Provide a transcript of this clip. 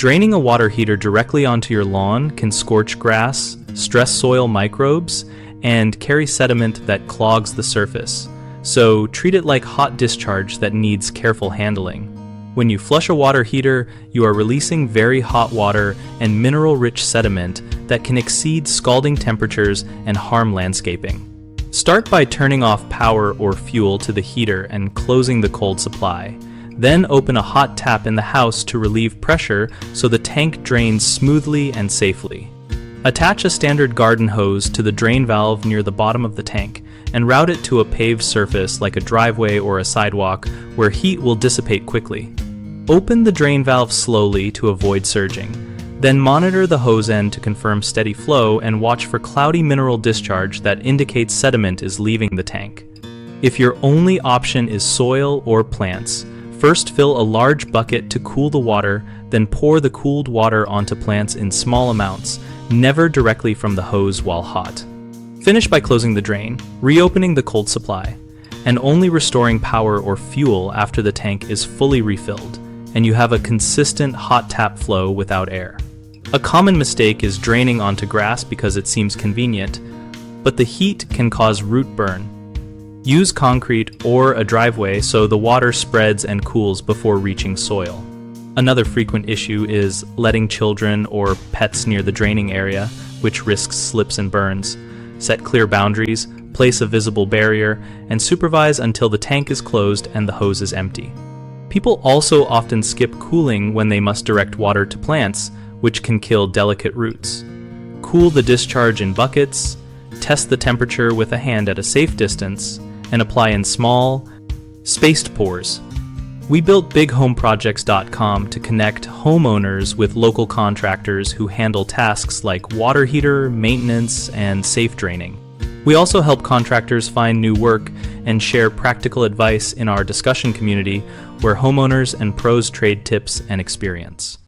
Draining a water heater directly onto your lawn can scorch grass, stress soil microbes, and carry sediment that clogs the surface. So treat it like hot discharge that needs careful handling. When you flush a water heater, you are releasing very hot water and mineral-rich sediment that can exceed scalding temperatures and harm landscaping. Start by turning off power or fuel to the heater and closing the cold supply. Then open a hot tap in the house to relieve pressure so the tank drains smoothly and safely. Attach a standard garden hose to the drain valve near the bottom of the tank and route it to a paved surface like a driveway or a sidewalk where heat will dissipate quickly. Open the drain valve slowly to avoid surging. Then monitor the hose end to confirm steady flow and watch for cloudy mineral discharge that indicates sediment is leaving the tank. If your only option is soil or plants, first fill a large bucket to cool the water, then pour the cooled water onto plants in small amounts, never directly from the hose while hot. Finish by closing the drain, reopening the cold supply, and only restoring power or fuel after the tank is fully refilled, and you have a consistent hot tap flow without air. A common mistake is draining onto grass because it seems convenient, but the heat can cause root burn. Use concrete or a driveway so the water spreads and cools before reaching soil. Another frequent issue is letting children or pets near the draining area, which risks slips and burns. Set clear boundaries, place a visible barrier, and supervise until the tank is closed and the hose is empty. People also often skip cooling when they must direct water to plants, which can kill delicate roots. Cool the discharge in buckets, test the temperature with a hand at a safe distance, and apply in small, spaced pours. We built BigHomeProjects.com to connect homeowners with local contractors who handle tasks like water heater, maintenance, and safe draining. We also help contractors find new work and share practical advice in our discussion community where homeowners and pros trade tips and experience.